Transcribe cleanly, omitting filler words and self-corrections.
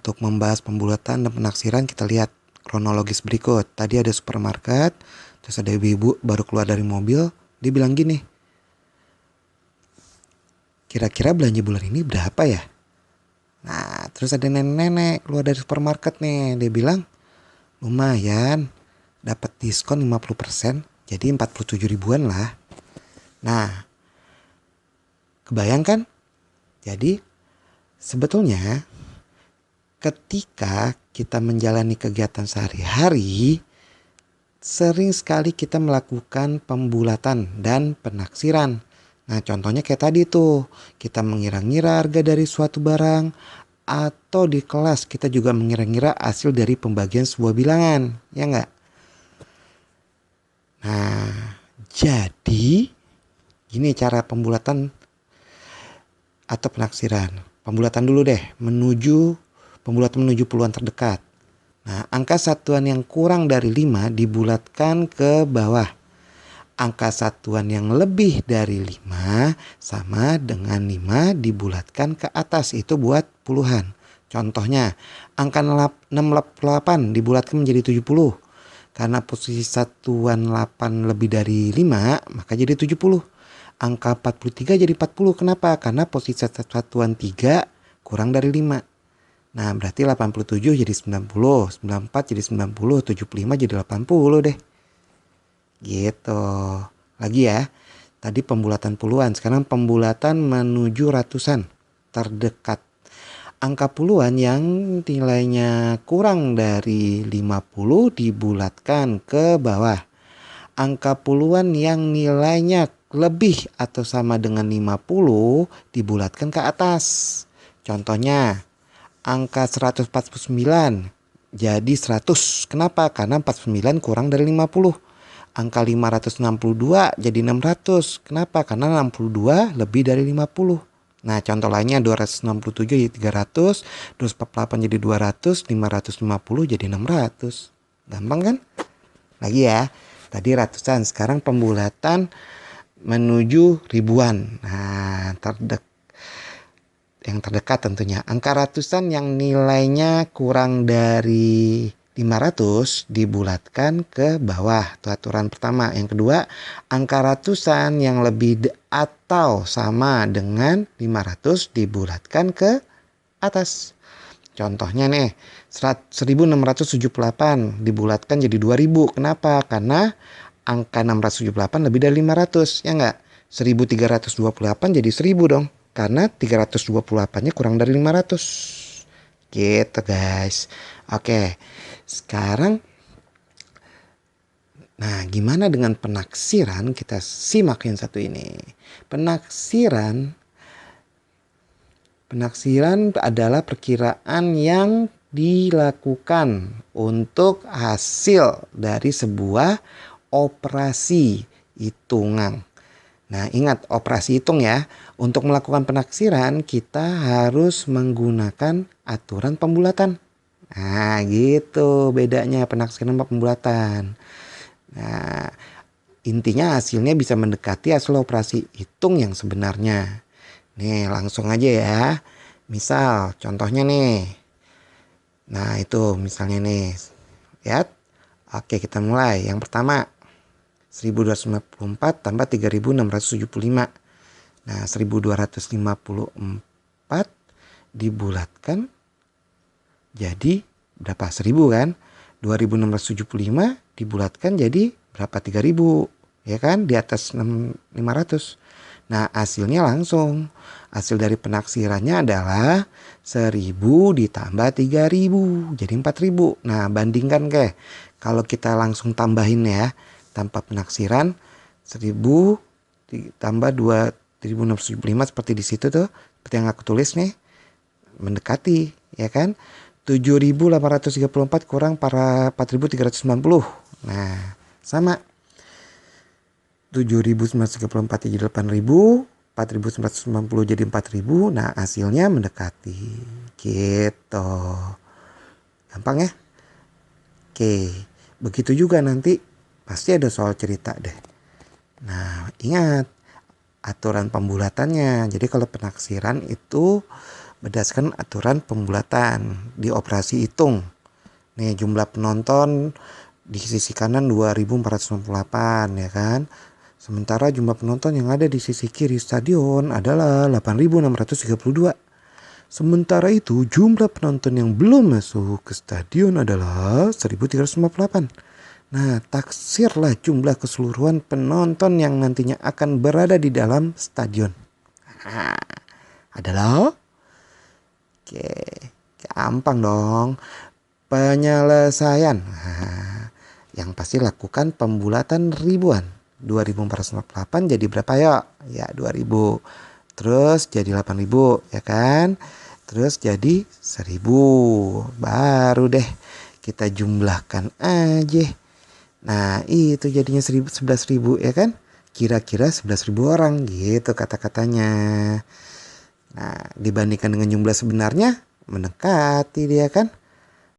untuk membahas pembulatan dan penaksiran, kita lihat kronologis berikut. Tadi ada supermarket, terus ada ibu-ibu baru keluar dari mobil, dia bilang gini, kira-kira belanja bulan ini berapa ya? Nah, terus ada nenek-nenek keluar dari supermarket nih, dia bilang, lumayan, dapat diskon 50%, jadi 47 ribuan lah. Nah, kebayangkan? Jadi, sebetulnya ketika kita menjalani kegiatan sehari-hari, sering sekali kita melakukan pembulatan dan penaksiran. Nah, contohnya kayak tadi tuh, kita mengira-ngira harga dari suatu barang, atau di kelas kita juga mengira-ngira hasil dari pembagian sebuah bilangan, ya nggak? Nah, jadi gini cara pembulatan atau penaksiran. Pembulatan dulu deh, pembulatan menuju puluhan terdekat. Nah, angka satuan yang kurang dari 5 dibulatkan ke bawah. Angka satuan yang lebih dari 5 sama dengan 5 dibulatkan ke atas, itu buat puluhan. Contohnya, angka 68 dibulatkan menjadi 70. Karena posisi satuan 8 lebih dari 5, maka jadi 70. Angka 43 jadi 40. Kenapa? Karena posisi satuan 3 kurang dari 5. Nah, berarti 87 jadi 90, 94 jadi 90, 75 jadi 80 deh. Gitu. Lagi ya. Tadi pembulatan puluhan, sekarang pembulatan menuju ratusan terdekat. Angka puluhan yang nilainya kurang dari 50 dibulatkan ke bawah. Angka puluhan yang nilainya lebih atau sama dengan 50 dibulatkan ke atas. Contohnya, angka 149 jadi 100. Kenapa? Karena 49 kurang dari 50. Angka 562 jadi 600. Kenapa? Karena 62 lebih dari 50. Nah, contoh lainnya 267 jadi 300, 248 jadi 200, 550 jadi 600. Gampang kan? Lagi ya. Tadi ratusan, sekarang pembulatan menuju ribuan. Nah, yang terdekat tentunya. Angka ratusan yang nilainya kurang dari 500 dibulatkan ke bawah. Itu aturan pertama. Yang kedua, angka ratusan yang lebih atau sama dengan 500 dibulatkan ke atas. Contohnya nih, 1678 dibulatkan jadi 2000. Kenapa? Karena angka 678 lebih dari 500, ya enggak? 1328 jadi 1000 dong. Karena 328-nya kurang dari 500. Gitu guys. Oke, sekarang nah gimana dengan penaksiran? Kita simak yang satu ini. Penaksiran adalah perkiraan yang dilakukan untuk hasil dari sebuah operasi hitungan. Nah, ingat operasi hitung ya. Untuk melakukan penaksiran kita harus menggunakan aturan pembulatan. Nah, gitu bedanya penaksiran sama pembulatan. Nah, intinya hasilnya bisa mendekati hasil operasi hitung yang sebenarnya. Nih, langsung aja ya. Misal, contohnya nih. Nah, itu misalnya nih. Lihat. Oke, kita mulai. Yang pertama, 1254 tambah 3675. Nah, 1254 dibulatkan jadi berapa? 1000 kan? 2675 dibulatkan jadi berapa? 3000. Ya kan? Di atas 500. Nah, hasilnya langsung. Hasil dari penaksirannya adalah 1000 ditambah 3000. Jadi 4000. Nah, bandingkan kalau kita langsung tambahin ya. Tanpa penaksiran 1000 ditambah 2675 seperti di situ tuh. Seperti yang aku tulis nih. Mendekati. Ya kan? 7834 kurang 4390. Nah, sama. 7934 jadi 8000, 4990 jadi 4000. Nah, hasilnya mendekati. Gitu. Gampang ya? Oke. Begitu juga nanti pasti ada soal cerita deh. Nah, ingat aturan pembulatannya. Jadi kalau penaksiran itu berdasarkan aturan pembulatan di operasi hitung. Nih jumlah penonton di sisi kanan 2.468 ya kan. Sementara jumlah penonton yang ada di sisi kiri stadion adalah 8.632. Sementara itu jumlah penonton yang belum masuk ke stadion adalah 1.358. Nah, taksirlah jumlah keseluruhan penonton yang nantinya akan berada di dalam stadion. Nah, adalah oke, gampang dong. Penyelesaian. Nah, yang pasti lakukan pembulatan ribuan. 2.468 jadi berapa ya? Ya 2.000. Terus jadi 8.000 ya kan? Terus jadi 1.000. Baru deh kita jumlahkan aja. Nah itu jadinya 11.000 ya kan? Kira-kira 11.000 orang gitu kata-katanya. Nah dibandingkan dengan jumlah sebenarnya mendekati dia kan?